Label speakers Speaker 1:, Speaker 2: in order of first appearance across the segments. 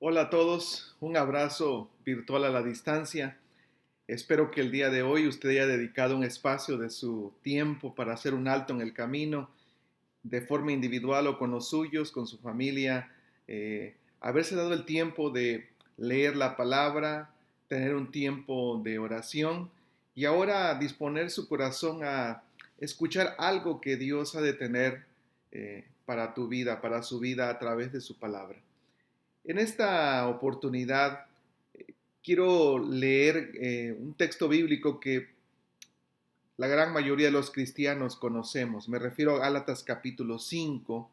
Speaker 1: Hola a todos, un abrazo virtual a la distancia. Espero que el día de hoy usted haya dedicado un espacio de su tiempo para hacer un alto en el camino, de forma individual o con los suyos, con su familia, haberse dado el tiempo de leer la palabra, tener un tiempo de oración y ahora disponer su corazón a escuchar algo que Dios ha de tener para tu vida, para su vida a través de su palabra. En esta oportunidad quiero leer un texto bíblico que la gran mayoría de los cristianos conocemos. Me refiero a Gálatas capítulo 5,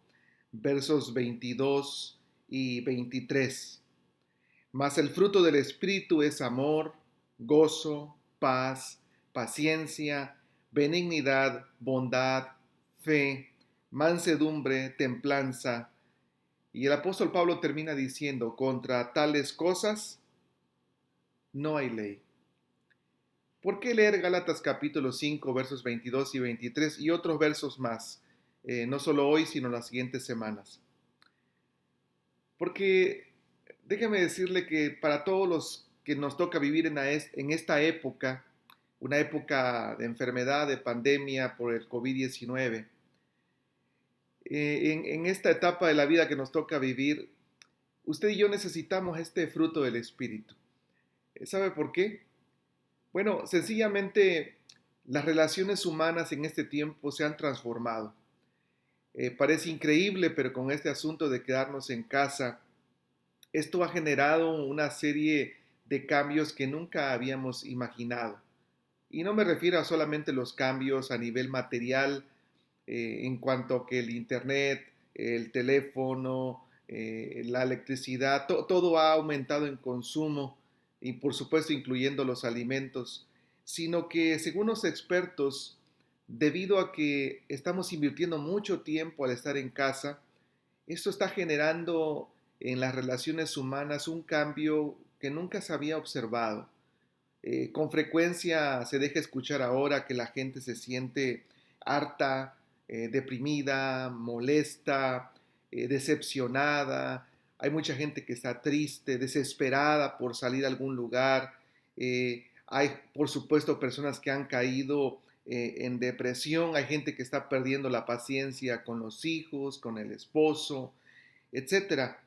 Speaker 1: versos 22 y 23. Mas el fruto del Espíritu es amor, gozo, paz, paciencia, benignidad, bondad, fe, mansedumbre, templanza. Y el apóstol Pablo termina diciendo, contra tales cosas no hay ley. ¿Por qué leer Gálatas capítulo 5 versos 22 y 23 y otros versos más? No solo hoy, sino las siguientes semanas. Porque déjeme decirle que para todos los que nos toca vivir en esta época, una época de enfermedad, de pandemia por el COVID-19, en esta etapa de la vida que nos toca vivir, usted y yo necesitamos este fruto del Espíritu. ¿Sabe por qué? Bueno, sencillamente las relaciones humanas en este tiempo se han transformado. Parece increíble, pero con este asunto de quedarnos en casa, esto ha generado una serie de cambios que nunca habíamos imaginado. Y no me refiero a solamente los cambios a nivel material, en cuanto a que el internet, el teléfono, la electricidad, todo ha aumentado en consumo y por supuesto incluyendo los alimentos, sino que según los expertos, debido a que estamos invirtiendo mucho tiempo al estar en casa, esto está generando en las relaciones humanas un cambio que nunca se había observado. Con frecuencia se deja escuchar ahora que la gente se siente harta, deprimida, molesta, decepcionada. Hay mucha gente que está triste, desesperada por salir a algún lugar. Hay, por supuesto, personas que han caído en depresión. Hay gente que está perdiendo la paciencia con los hijos, con el esposo, etcétera.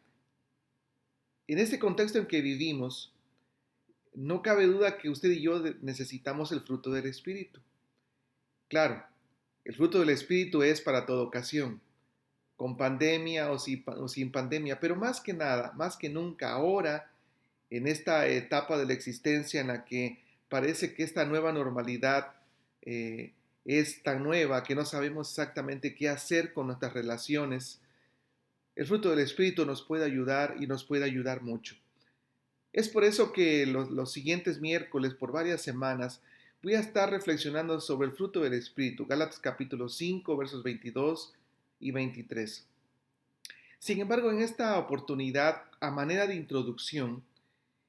Speaker 1: En este contexto en que vivimos, no cabe duda que usted y yo necesitamos el fruto del Espíritu. Claro, el fruto del Espíritu es para toda ocasión, con pandemia o sin pandemia, pero más que nada, más que nunca ahora, en esta etapa de la existencia en la que parece que esta nueva normalidad es tan nueva que no sabemos exactamente qué hacer con nuestras relaciones, el fruto del Espíritu nos puede ayudar y nos puede ayudar mucho. Es por eso que los siguientes miércoles, por varias semanas, voy a estar reflexionando sobre el fruto del Espíritu, Gálatas capítulo 5, versos 22 y 23. Sin embargo, en esta oportunidad, a manera de introducción,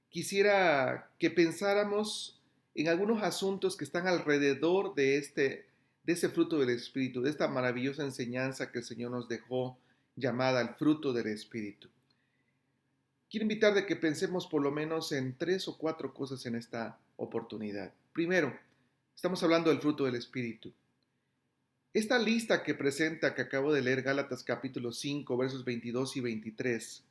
Speaker 1: quisiera que pensáramos en algunos asuntos que están alrededor de ese fruto del Espíritu, de esta maravillosa enseñanza que el Señor nos dejó, llamada el fruto del Espíritu. Quiero invitar de que pensemos por lo menos en tres o cuatro cosas en esta oportunidad. Primero, estamos hablando del fruto del Espíritu. Esta lista que presenta, que acabo de leer, Gálatas capítulo 5, versos 22 y 23,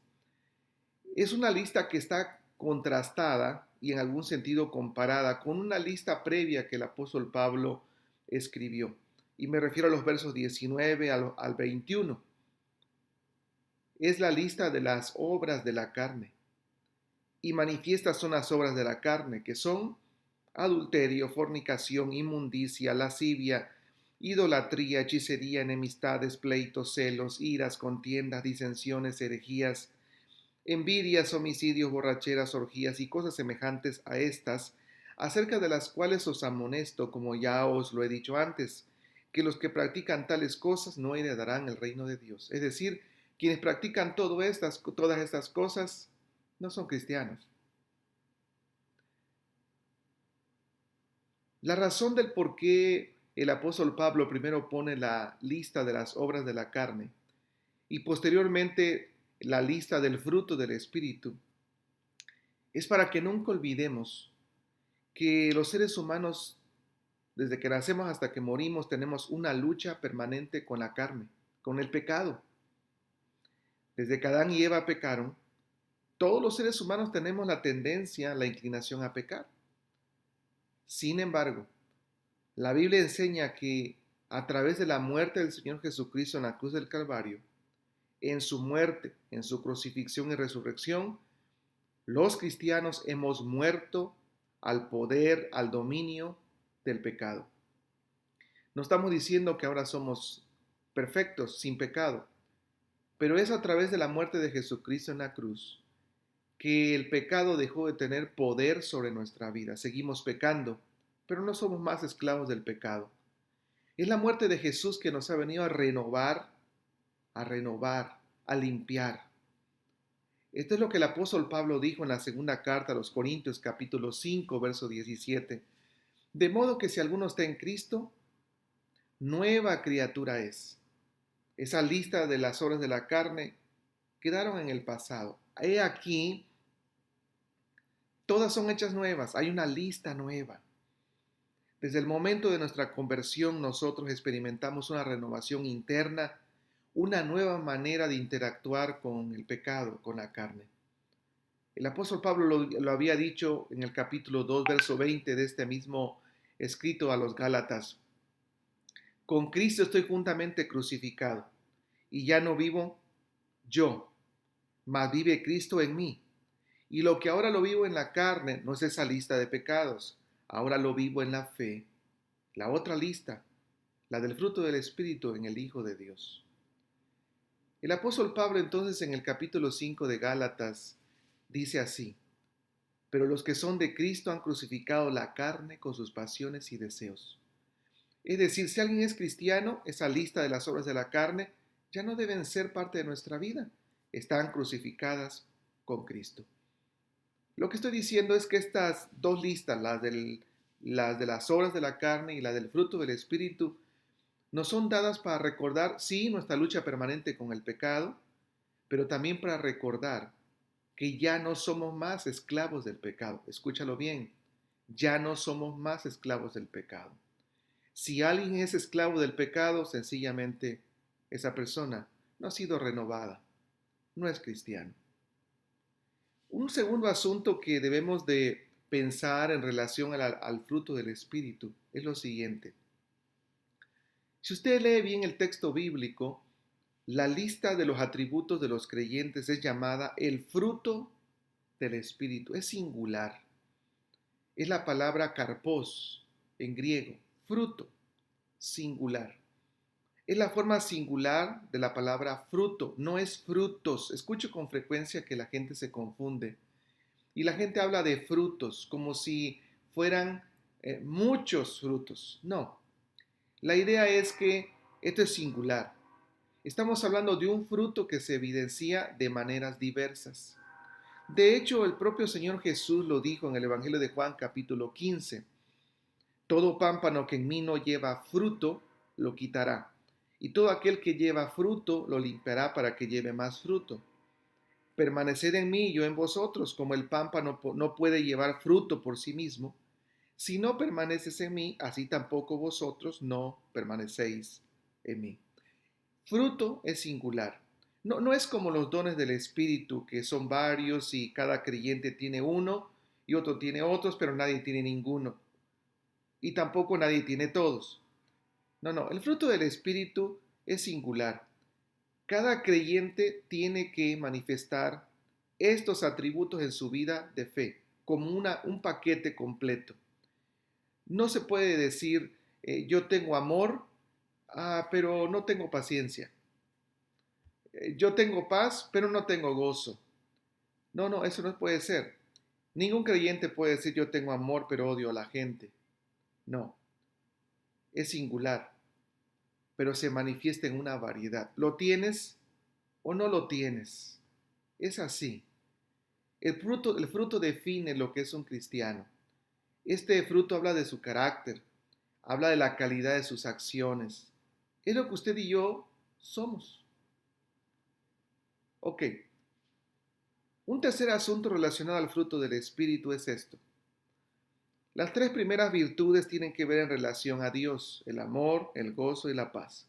Speaker 1: es una lista que está contrastada y en algún sentido comparada con una lista previa que el apóstol Pablo escribió. Y me refiero a los versos 19 al 21. Es la lista de las obras de la carne. Y manifiestas son las obras de la carne, que son adulterio, fornicación, inmundicia, lascivia, idolatría, hechicería, enemistades, pleitos, celos, iras, contiendas, disensiones, herejías, envidias, homicidios, borracheras, orgías y cosas semejantes a estas, acerca de las cuales os amonesto, como ya os lo he dicho antes, que los que practican tales cosas no heredarán el reino de Dios. Es decir, quienes practican todas estas cosas no son cristianos. La razón del por qué el apóstol Pablo primero pone la lista de las obras de la carne y posteriormente la lista del fruto del Espíritu Es para que nunca olvidemos que los seres humanos, desde que nacemos hasta que morimos, tenemos una lucha permanente con la carne, con el pecado. Desde que Adán y Eva pecaron, todos los seres humanos tenemos la tendencia, la inclinación a pecar. Sin embargo, la Biblia enseña que a través de la muerte del Señor Jesucristo en la cruz del Calvario, en su muerte, en su crucifixión y resurrección, los cristianos hemos muerto al poder, al dominio del pecado. No estamos diciendo que ahora somos perfectos, sin pecado, pero es a través de la muerte de Jesucristo en la cruz que el pecado dejó de tener poder sobre nuestra vida. Seguimos pecando, pero no somos más esclavos del pecado. Es la muerte de Jesús que nos ha venido a limpiar. Esto es lo que el apóstol Pablo dijo en la segunda carta a los Corintios, capítulo 5, verso 17. De modo que si alguno está en Cristo, nueva criatura es. Esa lista de las obras de la carne quedaron en el pasado. He aquí, todas son hechas nuevas. Hay una lista nueva. Desde el momento de nuestra conversión, nosotros experimentamos una renovación interna, una nueva manera de interactuar con el pecado, con la carne. El apóstol Pablo lo había dicho en el capítulo 2, verso 20 de este mismo escrito a los Gálatas. Con Cristo estoy juntamente crucificado, y ya no vivo yo, mas vive Cristo en mí. Y lo que ahora lo vivo en la carne no es esa lista de pecados, ahora lo vivo en la fe. La otra lista, la del fruto del Espíritu en el Hijo de Dios. El apóstol Pablo entonces en el capítulo 5 de Gálatas dice así: pero los que son de Cristo han crucificado la carne con sus pasiones y deseos. Es decir, si alguien es cristiano, esa lista de las obras de la carne ya no deben ser parte de nuestra vida. Están crucificadas con Cristo. Lo que estoy diciendo es que estas dos listas, las de las obras de la carne y la del fruto del Espíritu, nos son dadas para recordar, sí, nuestra lucha permanente con el pecado, pero también para recordar que ya no somos más esclavos del pecado. Escúchalo bien, ya no somos más esclavos del pecado. Si alguien es esclavo del pecado, sencillamente esa persona no ha sido renovada, no es cristiano. Un segundo asunto que debemos de pensar en relación al fruto del Espíritu es lo siguiente. Si usted lee bien el texto bíblico, la lista de los atributos de los creyentes es llamada el fruto del Espíritu. Es singular. Es la palabra karpos en griego, fruto, singular. Es la forma singular de la palabra fruto, no es frutos. Escucho con frecuencia que la gente se confunde y la gente habla de frutos como si fueran muchos frutos. No, la idea es que esto es singular. Estamos hablando de un fruto que se evidencia de maneras diversas. De hecho, el propio Señor Jesús lo dijo en el Evangelio de Juan capítulo 15. Todo pámpano que en mí no lleva fruto, lo quitará. Y todo aquel que lleva fruto, lo limpiará para que lleve más fruto. Permaneced en mí y yo en vosotros, como el pámpano no puede llevar fruto por sí mismo. Si no permaneces en mí, así tampoco vosotros no permanecéis en mí. Fruto es singular. No es como los dones del Espíritu, que son varios y cada creyente tiene uno y otro tiene otros, pero nadie tiene ninguno. Y tampoco nadie tiene todos. No, el fruto del Espíritu es singular. Cada creyente tiene que manifestar estos atributos en su vida de fe, como un paquete completo. No se puede decir, yo tengo amor, pero no tengo paciencia. Yo tengo paz, pero no tengo gozo. No, eso no puede ser. Ningún creyente puede decir yo tengo amor, pero odio a la gente. No, es singular, pero se manifiesta en una variedad. ¿Lo tienes o no lo tienes? Es así. El fruto define lo que es un cristiano. Este fruto habla de su carácter, habla de la calidad de sus acciones. Es lo que usted y yo somos. Ok, Un tercer asunto relacionado al fruto del Espíritu es esto. Las tres primeras virtudes tienen que ver en relación a Dios: el amor, el gozo y la paz.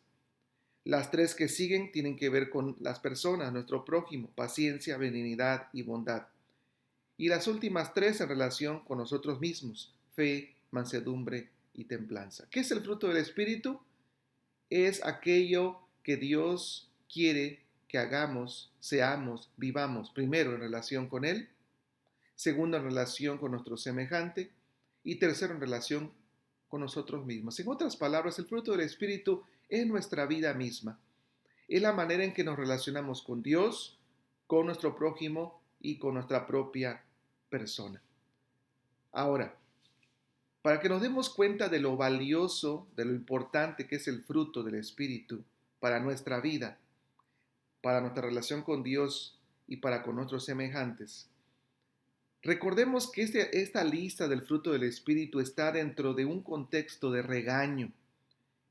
Speaker 1: Las tres que siguen tienen que ver con las personas, nuestro prójimo: paciencia, benignidad y bondad. Y las últimas tres en relación con nosotros mismos: fe, mansedumbre y templanza. ¿Qué es el fruto del Espíritu? Es aquello que Dios quiere que hagamos, seamos, vivamos, primero en relación con Él, segundo en relación con nuestro semejante y tercero en relación con nosotros mismos. En otras palabras, el fruto del Espíritu es nuestra vida misma. Es la manera en que nos relacionamos con Dios, con nuestro prójimo y con nuestra propia persona. Ahora, para que nos demos cuenta de lo valioso, de lo importante que es el fruto del Espíritu para nuestra vida, para nuestra relación con Dios y para con nuestros semejantes, recordemos que esta lista del fruto del Espíritu está dentro de un contexto de regaño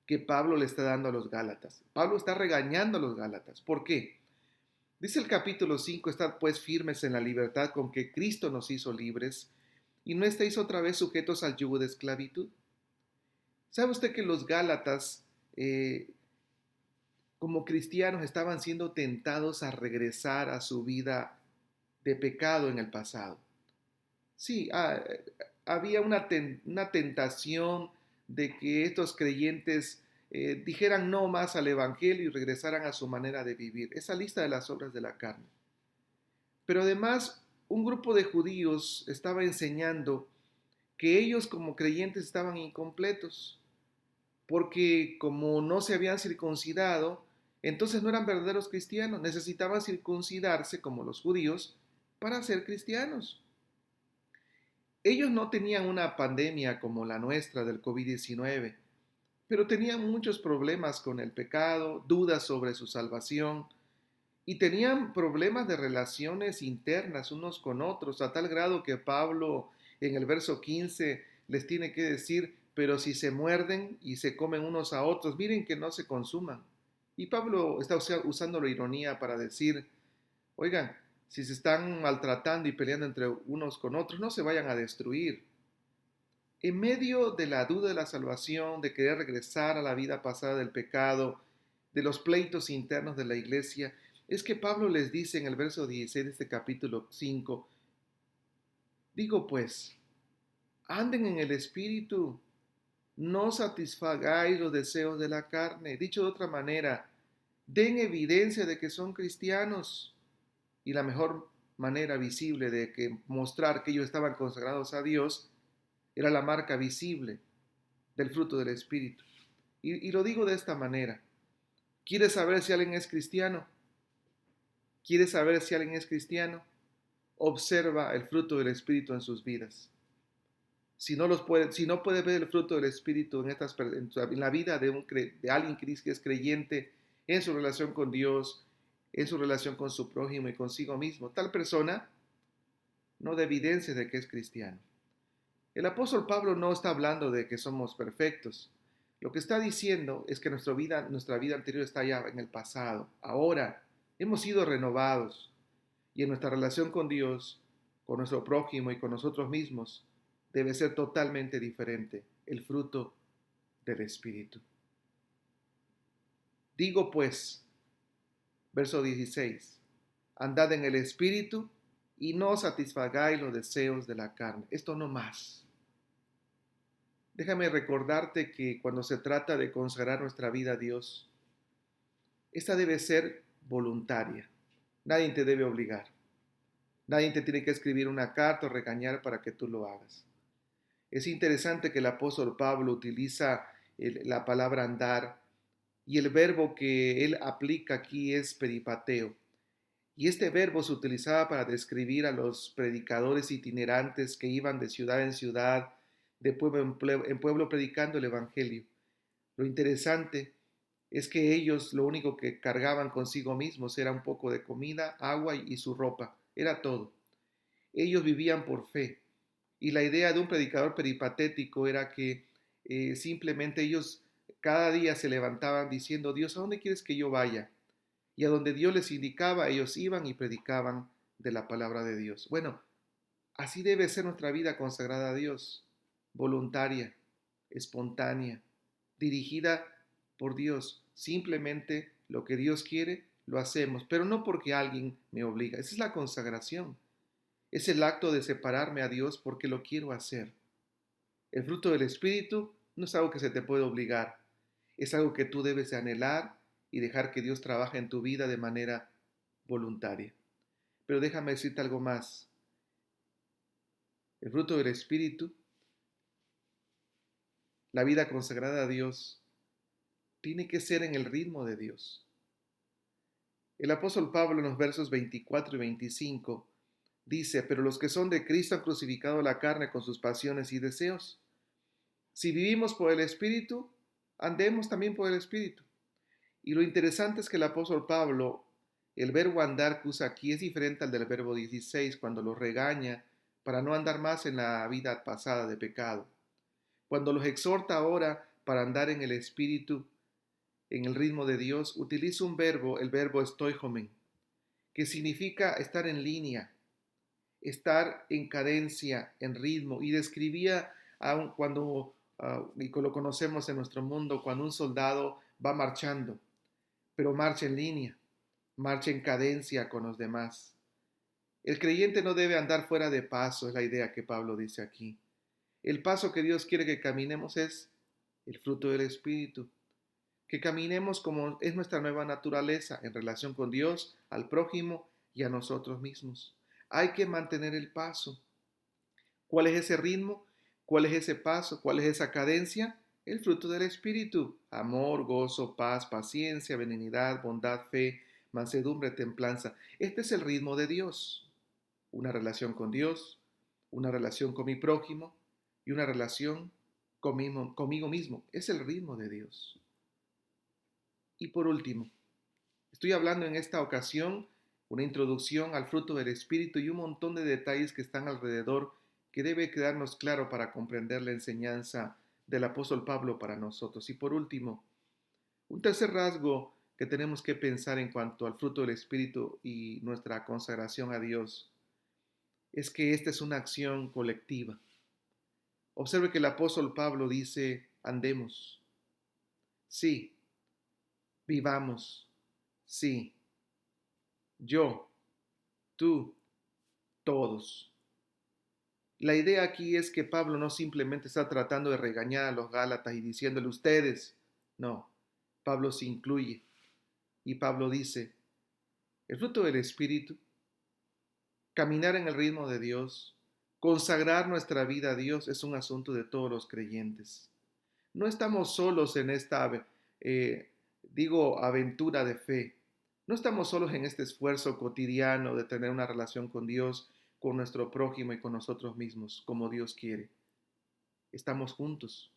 Speaker 1: que Pablo le está dando a los Gálatas. Pablo está regañando a los Gálatas. ¿Por qué? Dice el capítulo 5: estad pues firmes en la libertad con que Cristo nos hizo libres, y no estéis otra vez sujetos al yugo de esclavitud. ¿Sabe usted que los Gálatas, como cristianos, estaban siendo tentados a regresar a su vida de pecado en el pasado? Sí, había una tentación de que estos creyentes dijeran no más al Evangelio y regresaran a su manera de vivir, esa lista de las obras de la carne. Pero además, un grupo de judíos estaba enseñando que ellos como creyentes estaban incompletos, porque como no se habían circuncidado, entonces no eran verdaderos cristianos, necesitaban circuncidarse como los judíos para ser cristianos. Ellos no tenían una pandemia como la nuestra del COVID-19, pero tenían muchos problemas con el pecado, dudas sobre su salvación, y tenían problemas de relaciones internas unos con otros, a tal grado que Pablo en el verso 15 les tiene que decir: pero si se muerden y se comen unos a otros, miren que no se consuman. Y Pablo está usando la ironía para decir: oigan, si se están maltratando y peleando entre unos con otros, no se vayan a destruir. En medio de la duda de la salvación, de querer regresar a la vida pasada del pecado, de los pleitos internos de la iglesia, es que Pablo les dice en el verso 16 de este capítulo 5: digo pues, anden en el Espíritu, no satisfagáis los deseos de la carne. Dicho de otra manera, den evidencia de que son cristianos. Y la mejor manera visible de que mostrar que ellos estaban consagrados a Dios era la marca visible del fruto del Espíritu. Y lo digo de esta manera: ¿quieres saber si alguien es cristiano? ¿Quieres saber si alguien es cristiano? Observa el fruto del Espíritu en sus vidas. Si no puede ver el fruto del Espíritu en la vida de alguien que es creyente, en su relación con Dios, en su relación con su prójimo y consigo mismo, tal persona no da evidencia de que es cristiano. El apóstol Pablo no está hablando de que somos perfectos. Lo que está diciendo es que nuestra vida anterior está ya en el pasado. Ahora hemos sido renovados, y en nuestra relación con Dios, con nuestro prójimo y con nosotros mismos debe ser totalmente diferente el fruto del Espíritu. Digo pues, verso 16: andad en el Espíritu y no satisfagáis los deseos de la carne. Esto no más. Déjame recordarte que cuando se trata de consagrar nuestra vida a Dios, esta debe ser voluntaria. Nadie te debe obligar. Nadie te tiene que escribir una carta o regañar para que tú lo hagas. Es interesante que el apóstol Pablo utiliza la palabra andar, y el verbo que él aplica aquí es peripateo. Y este verbo se utilizaba para describir a los predicadores itinerantes que iban de ciudad en ciudad, de pueblo en pueblo, predicando el Evangelio. Lo interesante es que ellos lo único que cargaban consigo mismos era un poco de comida, agua y su ropa. Era todo. Ellos vivían por fe. Y la idea de un predicador peripatético era que simplemente ellos cada día se levantaban diciendo: Dios, ¿a dónde quieres que yo vaya? Y a donde Dios les indicaba, ellos iban y predicaban de la palabra de Dios. Bueno, así debe ser nuestra vida consagrada a Dios, voluntaria, espontánea, dirigida por Dios. Simplemente lo que Dios quiere, lo hacemos, pero no porque alguien me obliga. Esa es la consagración. Es el acto de separarme a Dios porque lo quiero hacer. El fruto del Espíritu no es algo que se te puede obligar. Es algo que tú debes de anhelar y dejar que Dios trabaje en tu vida de manera voluntaria. Pero déjame decirte algo más. El fruto del Espíritu, la vida consagrada a Dios, tiene que ser en el ritmo de Dios. El apóstol Pablo en los versos 24 y 25 dice, pero los que son de Cristo han crucificado la carne con sus pasiones y deseos. Si vivimos por el Espíritu, andemos también por el Espíritu. Y lo interesante es que el apóstol Pablo, el verbo andar que usa aquí es diferente al del verbo 16 cuando los regaña para no andar más en la vida pasada de pecado. Cuando los exhorta ahora para andar en el Espíritu, en el ritmo de Dios, utiliza un verbo, el verbo stoichomen, que significa estar en línea, estar en cadencia, en ritmo, y describía cuando, y lo conocemos en nuestro mundo, cuando un soldado va marchando, pero marcha en línea, marcha en cadencia con los demás. El creyente no debe andar fuera de paso, es la idea que Pablo dice aquí. El paso que Dios quiere que caminemos es el fruto del Espíritu, que caminemos como es nuestra nueva naturaleza en relación con Dios, al prójimo y a nosotros mismos. Hay que mantener el paso. ¿Cuál es ese ritmo? ¿Cuál es ese paso? ¿Cuál es esa cadencia? El fruto del Espíritu. Amor, gozo, paz, paciencia, benignidad, bondad, fe, mansedumbre, templanza. Este es el ritmo de Dios. Una relación con Dios, una relación con mi prójimo y una relación conmigo mismo. Es el ritmo de Dios. Y por último, estoy hablando en esta ocasión una introducción al fruto del Espíritu y un montón de detalles que están alrededor que debe quedarnos claro para comprender la enseñanza del apóstol Pablo para nosotros. Y por último, un tercer rasgo que tenemos que pensar en cuanto al fruto del Espíritu y nuestra consagración a Dios es que esta es una acción colectiva. Observe que el apóstol Pablo dice, andemos, sí, vivamos, sí, yo, tú, todos. La idea aquí es que Pablo no simplemente está tratando de regañar a los Gálatas y diciéndole ustedes, no, Pablo se incluye y Pablo dice, el fruto del Espíritu, caminar en el ritmo de Dios, consagrar nuestra vida a Dios es un asunto de todos los creyentes. No estamos solos en esta, aventura de fe. No estamos solos en este esfuerzo cotidiano de tener una relación con Dios, con nuestro prójimo y con nosotros mismos, como Dios quiere. Estamos juntos.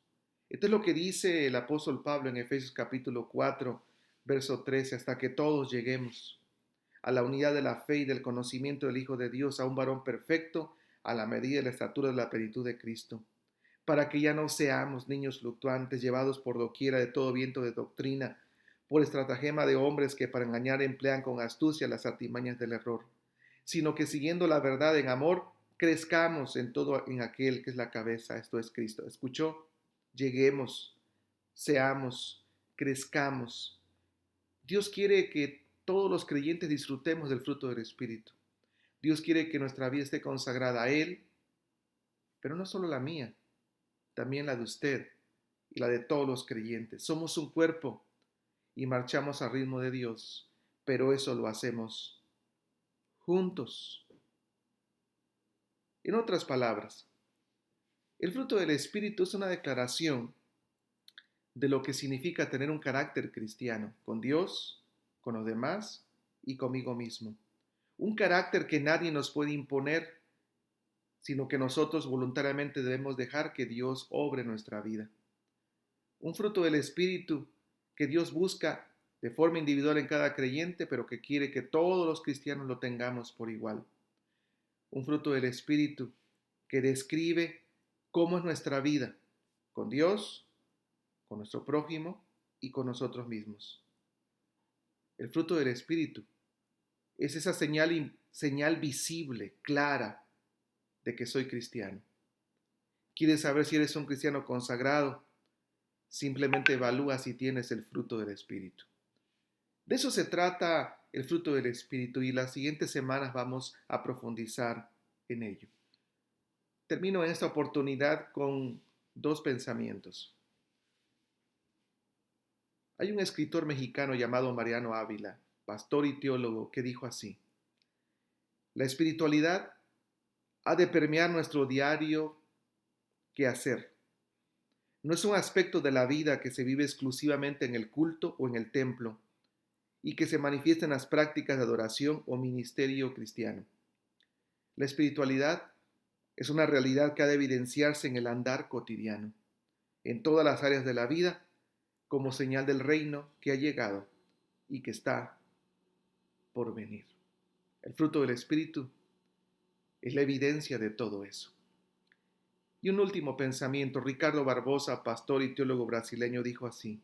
Speaker 1: Esto es lo que dice el apóstol Pablo en Efesios capítulo 4, verso 13, hasta que todos lleguemos a la unidad de la fe y del conocimiento del Hijo de Dios, a un varón perfecto, a la medida de la estatura de la plenitud de Cristo, para que ya no seamos niños fluctuantes, llevados por doquiera de todo viento de doctrina, por estratagema de hombres que para engañar emplean con astucia las artimañas del error, sino que siguiendo la verdad en amor, crezcamos en todo en aquel que es la cabeza, esto es Cristo. ¿Escuchó? Lleguemos, seamos, crezcamos. Dios quiere que todos los creyentes disfrutemos del fruto del Espíritu. Dios quiere que nuestra vida esté consagrada a Él, pero no solo la mía, también la de usted y la de todos los creyentes. Somos un cuerpo y marchamos al ritmo de Dios, pero eso lo hacemos juntos. En otras palabras, el fruto del Espíritu es una declaración de lo que significa tener un carácter cristiano con Dios, con los demás y conmigo mismo. Un carácter que nadie nos puede imponer, sino que nosotros voluntariamente debemos dejar que Dios obre nuestra vida. Un fruto del Espíritu que Dios busca de forma individual en cada creyente, pero que quiere que todos los cristianos lo tengamos por igual. Un fruto del Espíritu que describe cómo es nuestra vida con Dios, con nuestro prójimo y con nosotros mismos. El fruto del Espíritu es esa señal señal visible, clara, de que soy cristiano. ¿Quieres saber si eres un cristiano consagrado? Simplemente evalúa si tienes el fruto del Espíritu. De eso se trata el fruto del Espíritu y las siguientes semanas vamos a profundizar en ello. Termino en esta oportunidad con dos pensamientos. Hay un escritor mexicano llamado Mariano Ávila, pastor y teólogo, que dijo así: la espiritualidad ha de permear nuestro diario quehacer. No es un aspecto de la vida que se vive exclusivamente en el culto o en el templo y que se manifiesta en las prácticas de adoración o ministerio cristiano. La espiritualidad es una realidad que ha de evidenciarse en el andar cotidiano, en todas las áreas de la vida, como señal del reino que ha llegado y que está por venir. El fruto del Espíritu es la evidencia de todo eso. Y un último pensamiento. Ricardo Barbosa, pastor y teólogo brasileño, dijo así: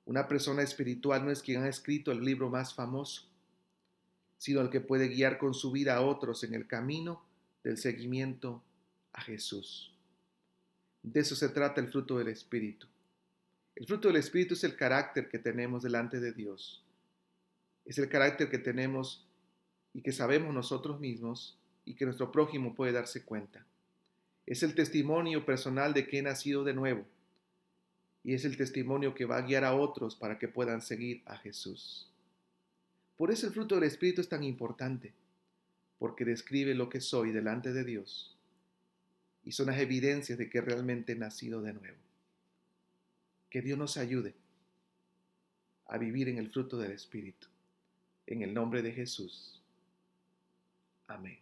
Speaker 1: una persona espiritual no es quien ha escrito el libro más famoso, sino el que puede guiar con su vida a otros en el camino del seguimiento a Jesús. De eso se trata el fruto del Espíritu. El fruto del Espíritu es el carácter que tenemos delante de Dios. Es el carácter que tenemos y que sabemos nosotros mismos y que nuestro prójimo puede darse cuenta. Es el testimonio personal de que he nacido de nuevo y es el testimonio que va a guiar a otros para que puedan seguir a Jesús. Por eso el fruto del Espíritu es tan importante, porque describe lo que soy delante de Dios y son las evidencias de que realmente he nacido de nuevo. Que Dios nos ayude a vivir en el fruto del Espíritu. En el nombre de Jesús. Amén.